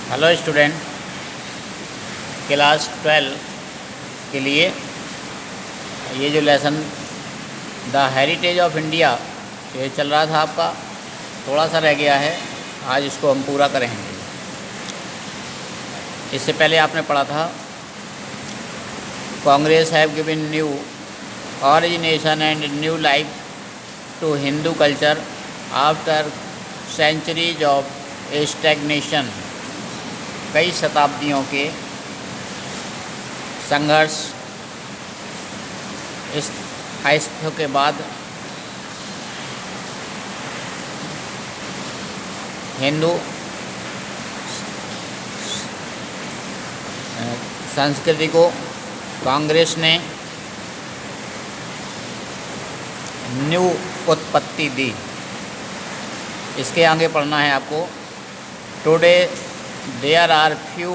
Hello student, class 12 के लिए ये जो lesson the heritage of India ये चल रहा था आपका, थोड़ा सा रह गया है। आज इसको हम पूरा करेंगे। इससे पहले आपने पढ़ा था Congress have given new origination and new life to Hindu culture after centuries of stagnation. कई शताब्दियों के संघर्ष इस अस्तित्व के बाद हिंदू संस्कृति को कांग्रेस ने न्यू उत्पत्ति दी। इसके आगे पढ़ना है आपको। Today there are few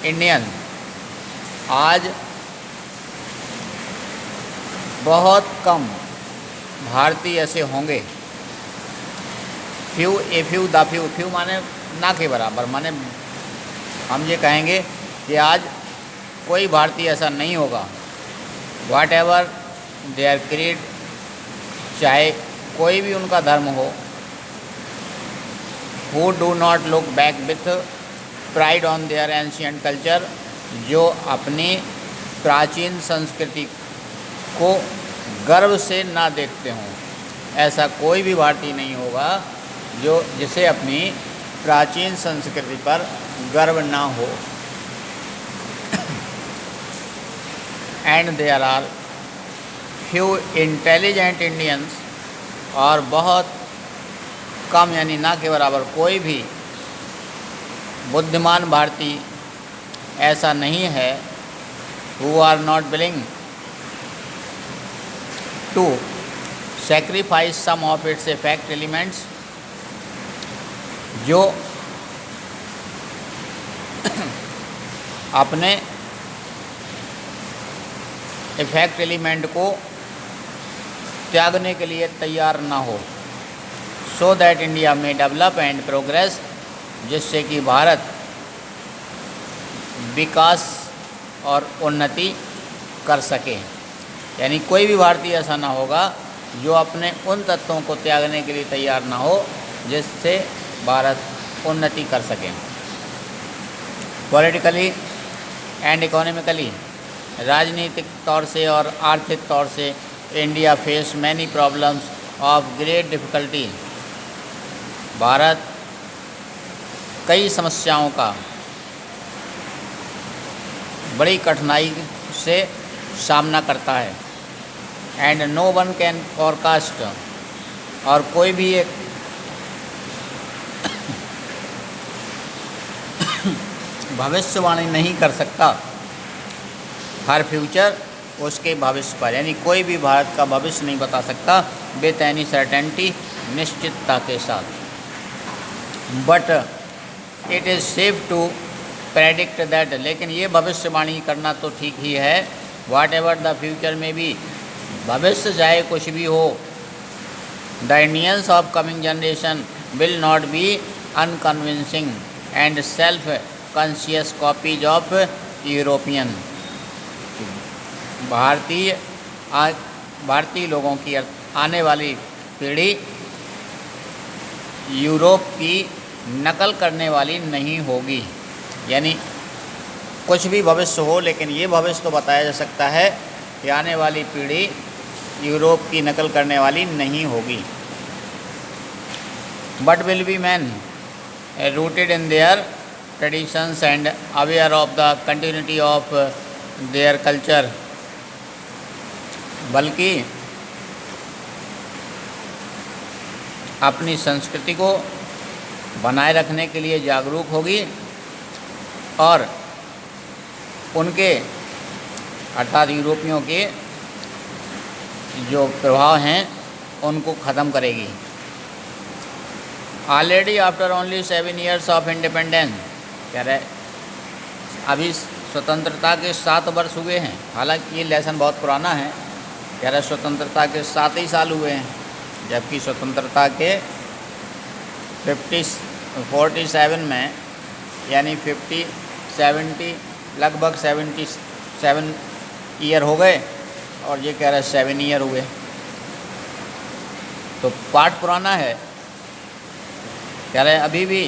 Indian, आज बहुत कम भारतीय ऐसे होंगे। Few a few the few, few माने ना के बराबर, माने हम ये कहेंगे कि आज कोई भारतीय ऐसा नहीं होगा। वाट एवर देयर क्रीड, चाहे कोई भी उनका धर्म हो, who do not look back with pride on their ancient culture, जो अपनी प्राचीन संस्कृति को गर्व से ना देखते हों। ऐसा कोई भी भारतीय नहीं होगा जो जिसे अपनी प्राचीन संस्कृति पर गर्व ना हो। And there are few intelligent Indians, और बहुत कम यानी ना के बराबर कोई भी बुद्धिमान भारतीय ऐसा नहीं है। Who are not willing to sacrifice some of its effect elements, जो अपने इफेक्ट एलिमेंट को त्यागने के लिए तैयार ना हो। सो दैट इंडिया में डेवलप एंड प्रोग्रेस, जिससे कि भारत विकास और उन्नति कर सके। यानी कोई भी भारतीय ऐसा ना होगा जो अपने उन तत्वों को त्यागने के लिए तैयार ना हो जिससे भारत उन्नति कर सके। पॉलिटिकली एंड इकोनॉमिकली, राजनीतिक तौर से और आर्थिक तौर से India face many problems of great difficulty, भारत कई समस्याओं का बड़ी कठिनाई से सामना करता है। And no one can forecast, और कोई भी एक भविष्यवाणी नहीं कर सकता हर फ्यूचर उसके भविष्य पर। यानी कोई भी भारत का भविष्य नहीं बता सकता विथ एनी सर्टेनिटी, निश्चितता के साथ। But it is safe to predict that, लेकिन ये भविष्यवाणी करना तो ठीक ही है। वाट एवर द फ्यूचर में भी, भविष्य चाहे कुछ भी हो, the Indians of coming generation will not be unconvincing and self conscious copies of European. भारतीय लोगों की आने वाली पीढ़ी यूरोप की नकल करने वाली नहीं होगी। यानी कुछ भी भविष्य हो, लेकिन ये भविष्य तो बताया जा सकता है कि आने वाली पीढ़ी यूरोप की नकल करने वाली नहीं होगी। But will be man rooted in their traditions and aware of the continuity of their culture, बल्कि अपनी संस्कृति को बनाए रखने के लिए जागरूक होगी और उनके अर्थात यूरोपियों के जो प्रभाव हैं उनको ख़त्म करेगी। Already after only 7 years of independence, कह रहे अभी स्वतंत्रता के 7 वर्ष हुए हैं। हालांकि ये लेसन बहुत पुराना है, कह रहे स्वतंत्रता के 7 ही साल हुए हैं, जबकि स्वतंत्रता के 47 में, यानी 70 लगभग 77 ईयर हो गए, और ये कह रहा है 7 ईयर हुए। तो पाठ पुराना है। कह रहे अभी भी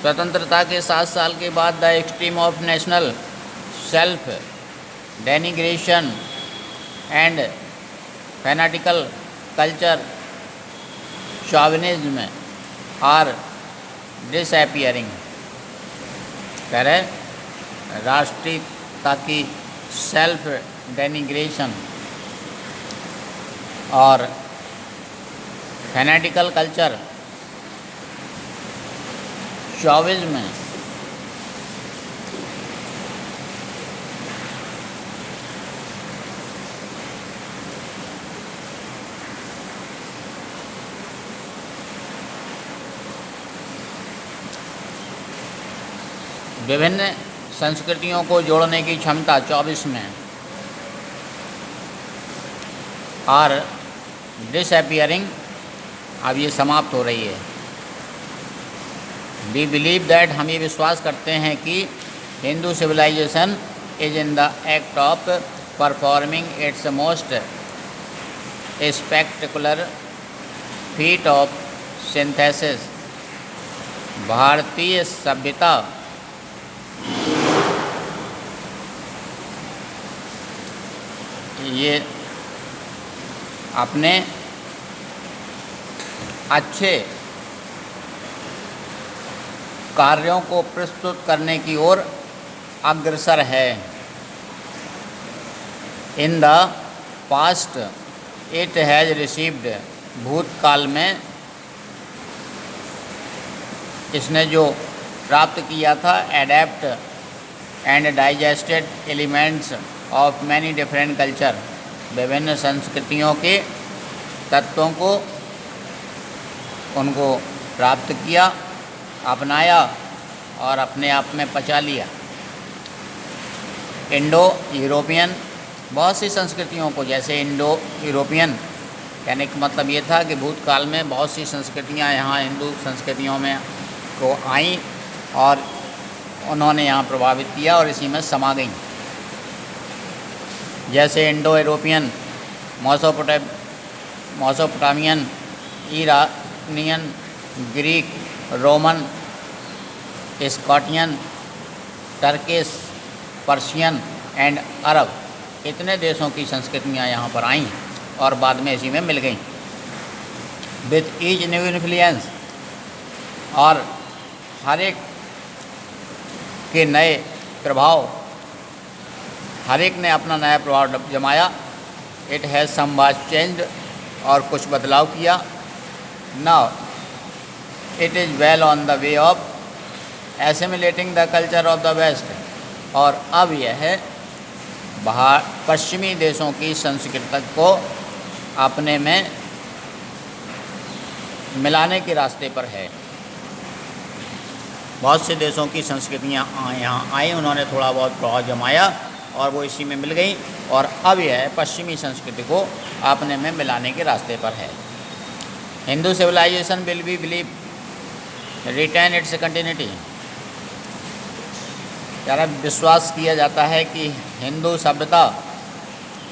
स्वतंत्रता के 7 साल के बाद the extreme of national self denigration and fanatical culture chauvinism are disappearing. कह रहे राष्ट्रीयता की सेल्फ डेनिग्रेशन और फैनाटिकल कल्चर शॉविज्म विभिन्न संस्कृतियों को जोड़ने की क्षमता 24 में और डिसअपियरिंग, अब ये समाप्त हो रही है। वी बिलीव दैट, हम ये विश्वास करते हैं कि Hindu civilization is in the act of performing its most spectacular feat of synthesis. भारतीय सभ्यता ये अपने अच्छे कार्यों को प्रस्तुत करने की ओर अग्रसर है। In the past it has received, भूतकाल में इसने जो प्राप्त किया था, adapt and digested elements of many different culture, विभिन्न संस्कृतियों के तत्वों को उनको प्राप्त किया, अपनाया और अपने आप में पचा लिया। इंडो यूरोपियन, बहुत सी संस्कृतियों को, जैसे इंडो यूरोपियन कहने का मतलब ये था कि भूतकाल में बहुत सी संस्कृतियां यहाँ हिंदू संस्कृतियों में को आईं और उन्होंने यहाँ प्रभावित किया और इसी में समा गईं। जैसे Indo European, Mesopotamian, Iranian, Greek, Roman, Scythian, Turkish, Persian and Arab, इतने देशों की संस्कृतियाँ यहाँ पर आईं और बाद में इसी में मिल गईं। विथ ईच न्यू इन्फ्लुएंस, और हर एक के नए प्रभाव, हर एक ने अपना नया प्रभाव जमाया। इट हैज़ समवाट चेंज्ड, और कुछ बदलाव किया। Now it is well on the way of assimilating the culture of the west, और अब यह है पश्चिमी देशों की संस्कृति को अपने में मिलाने के रास्ते पर है। बहुत से देशों की संस्कृतियाँ यहाँ आई, उन्होंने थोड़ा बहुत प्रभाव जमाया और वो इसी में मिल गई, और अब यह पश्चिमी संस्कृति को अपने में मिलाने के रास्ते पर है। Hindu civilization will be believe retain its continuity, यानी विश्वास किया जाता है कि हिंदू सभ्यता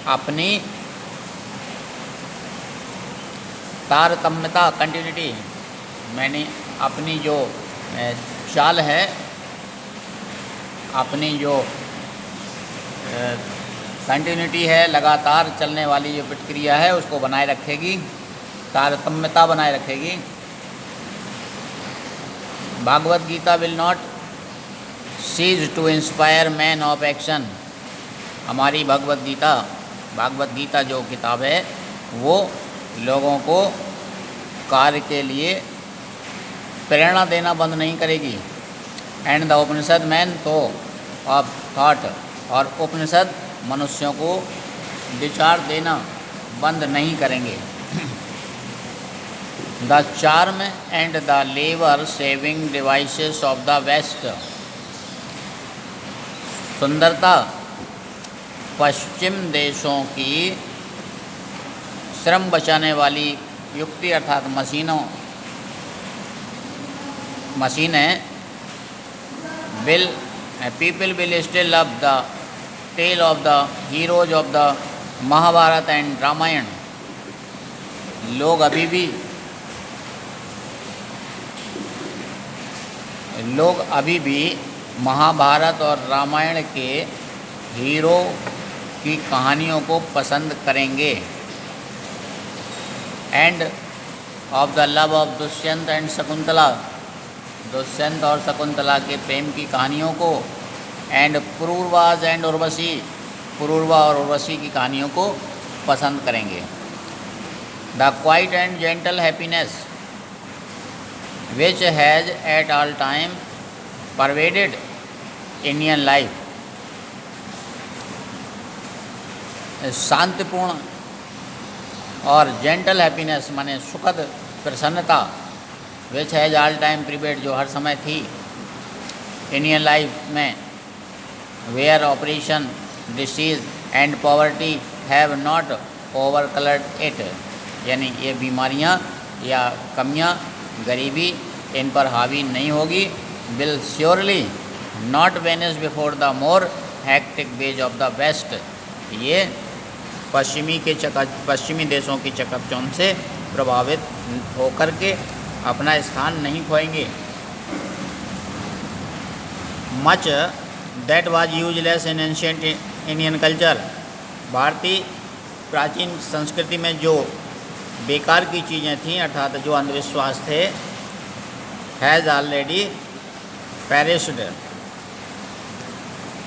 अपनी तारतम्यता, कंटिन्यूटी, मैंने अपनी जो चाल है, अपनी जो कंटिन्यूटी है, लगातार चलने वाली जो प्रक्रिया है, उसको बनाए रखेगी, तारतम्यता बनाए रखेगी। Bhagavad Gita will not cease to inspire man of action. हमारी भागवत गीता जो किताब है, वो लोगों को कार्य के लिए प्रेरणा देना बंद नहीं करेगी। And the Upanishad man to of thought, और उपनिषद मनुष्यों को विचार देना बंद नहीं करेंगे। The charm and the labour saving devices of the west, सुंदरता पश्चिम देशों की श्रम बचाने वाली युक्ति अर्थात मशीनों मशीनें will people will still love the tale of the heroes of the Mahabharata and Ramayana. लोग अभी भी महाभारत और रामायण के हीरो की कहानियों को पसंद करेंगे। And of the love of Dushyanta and Shakuntala, Dushyanta और शकुंतला के प्रेम की कहानियों को। एंड पुरूरवास एंड उर्वशी, पुरूरवा और उर्वशी की कहानियों को पसंद करेंगे। The quiet and gentle happiness which has at all time pervaded Indian life, शांतिपूर्ण और जेंटल हैप्पीनेस माने सुखद प्रसन्नता, which has all time pervade जो हर समय थी इंडियन लाइफ में, where operation disease and poverty have not over coloured it, यानी ये बीमारियां या कमियां, गरीबी इन पर हावी नहीं होगी। Will surely not vanish before the more hectic ways of the west, ये पश्चिमी देशों की चकाचौंध से प्रभावित होकर के अपना स्थान नहीं खोएंगे। Much that was useless in ancient Indian culture, भारतीय प्राचीन संस्कृति में जो बेकार की चीज़ें थीं अर्थात जो अंधविश्वास थे, हैज़ ऑलरेडी पेरिश्ड,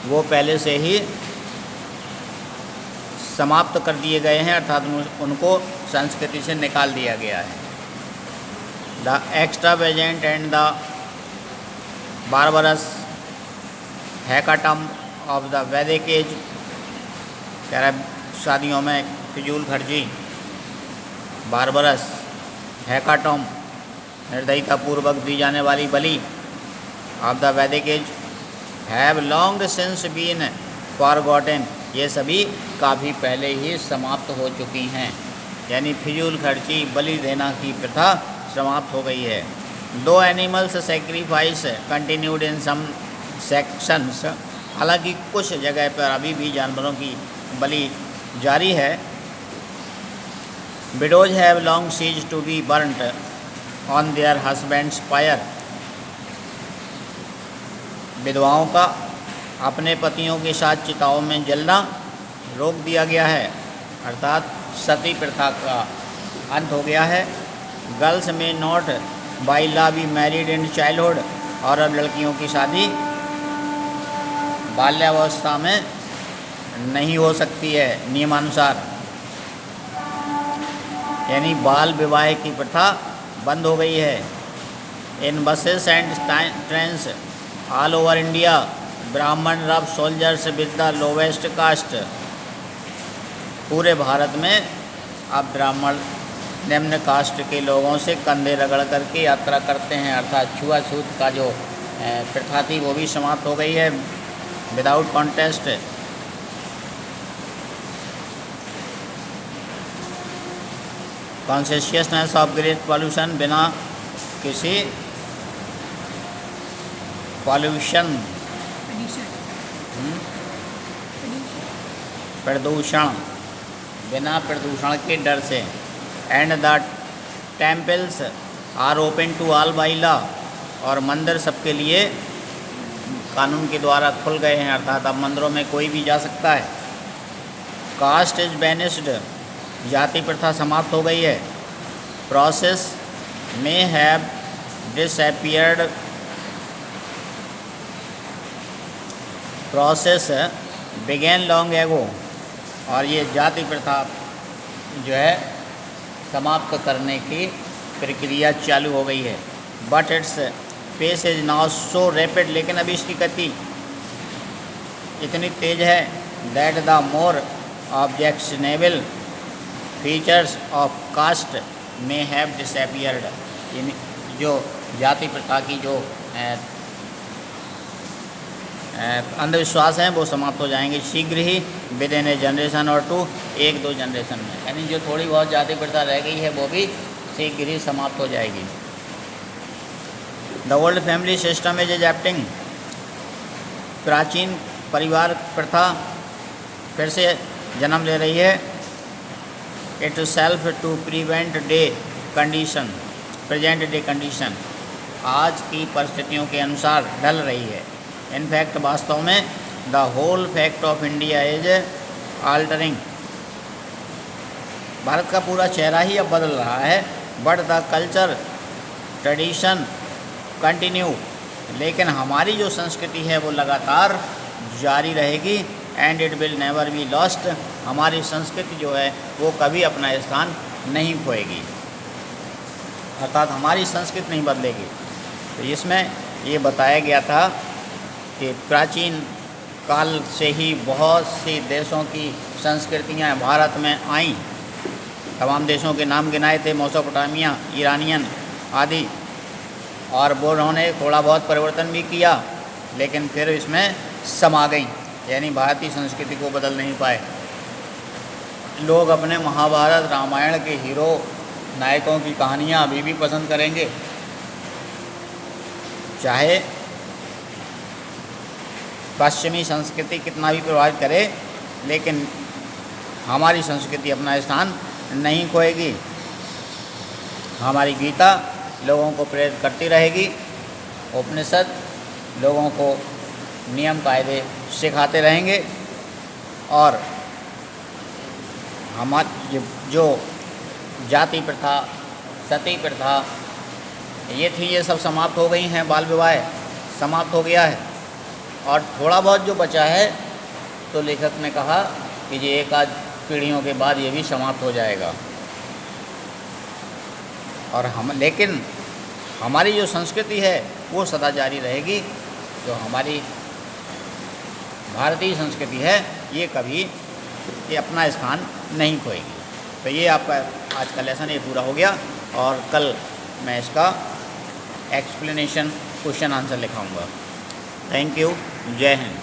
वो पहले से ही समाप्त कर दिए गए हैं अर्थात उनको संस्कृति से निकाल दिया गया है। The extravagant and the barbarous hecatomb of the वैदिक एज, कह रहा शादियों में फिजूल खर्ची, बारबरस हैकाटम निर्दयतापूर्वक दी जाने वाली बलि ऑफ द वैदिक age have long since been forgotten, ये सभी काफ़ी पहले ही समाप्त हो चुकी हैं, यानी फिजूल खर्ची बलि देना की प्रथा समाप्त हो गई है। Though animals sacrifice continued in some sections, हालांकि कुछ जगह पर अभी भी जानवरों की बलि जारी है। Widows have long cease to be burnt on their husbands fire, विधवाओं का अपने पतियों के साथ चिताओं में जलना रोक दिया गया है अर्थात सती प्रथा का अंत हो गया है। गर्ल्स में not by law be married in childhood, और अब लड़कियों की शादी बाल्यावस्था में नहीं हो सकती है नियमानुसार, यानी बाल विवाह की प्रथा बंद हो गई है। In buses and trains all over India Brahmin rub shoulders with the lowest caste, पूरे भारत में अब ब्राह्मण निम्न कास्ट के लोगों से कंधे रगड़ करके यात्रा करते हैं अर्थात छुआछूत का जो प्रथा थी वो भी समाप्त हो गई है। Without contest consciousness of great pollution, बिना किसी पॉल्यूशन प्रदूषण, बिना प्रदूषण के डर से। And the temples are open to all by law, और मंदिर सबके लिए कानून के द्वारा खुल गए हैं अर्थात अब मंदिरों में कोई भी जा सकता है। कास्ट इज बैनिस्ड, जाति प्रथा समाप्त हो गई है। प्रोसेस में have disappeared, process began long ago, और ये जाति प्रथा जो है समाप्त करने की प्रक्रिया चालू हो गई है। But its pace is now so rapid, लेकिन अभी इसकी गति इतनी तेज है that the more objectionable features of caste में हैव डिसअपीयर्ड, जो जाति प्रथा की जो अंधविश्वास हैं वो समाप्त हो जाएंगे शीघ्र ही, विद इन ए जनरेशन और टू, एक दो जनरेशन में, यानी जो थोड़ी बहुत जाति प्रथा रह गई है वो भी शीघ्र ही समाप्त हो जाएगी। The old family system is adapting. प्राचीन परिवार प्रथा फिर से जन्म ले रही है। Itself to present day condition, present day condition, आज की परिस्थितियों के अनुसार ढल रही है। इनफैक्ट वास्तव में the whole fact of India is altering. भारत का पूरा चेहरा ही अब बदल रहा है। But the culture tradition continue, लेकिन हमारी जो संस्कृति है वो लगातार जारी रहेगी। And it will never be lost, हमारी संस्कृति जो है वो कभी अपना स्थान नहीं खोएगी, अर्थात हमारी संस्कृति नहीं बदलेगी। तो इसमें ये बताया गया था कि प्राचीन काल से ही बहुत सी देशों की संस्कृतियाँ भारत में आईं। तमाम देशों के नाम गिनाए थे, मेसोपोटामिया, ईरानियन आदि, और वो उन्होंने थोड़ा बहुत परिवर्तन भी किया, लेकिन फिर इसमें समा गई, यानी भारतीय संस्कृति को बदल नहीं पाए। लोग अपने महाभारत रामायण के हीरो नायकों की कहानियाँ अभी भी पसंद करेंगे, चाहे पश्चिमी संस्कृति कितना भी प्रभावित करे, लेकिन हमारी संस्कृति अपना स्थान नहीं खोएगी। हमारी गीता लोगों को प्रेरित करती रहेगी, उपनिषद लोगों को नियम कायदे सिखाते रहेंगे, और हमारी जो जाति प्रथा, सती प्रथा ये थी, ये सब समाप्त हो गई हैं। बाल विवाह समाप्त हो गया है, और थोड़ा बहुत जो बचा है तो लेखक ने कहा कि ये एक आध पीढ़ियों के बाद ये भी समाप्त हो जाएगा। और लेकिन हमारी जो संस्कृति है वो सदा जारी रहेगी। जो हमारी भारतीय संस्कृति है ये कभी ये अपना स्थान नहीं खोएगी। तो ये आपका आज का लेसन ये पूरा हो गया, और कल मैं इसका एक्सप्लेनेशन क्वेश्चन आंसर लिखाऊंगा। Thank you. जय हिंद।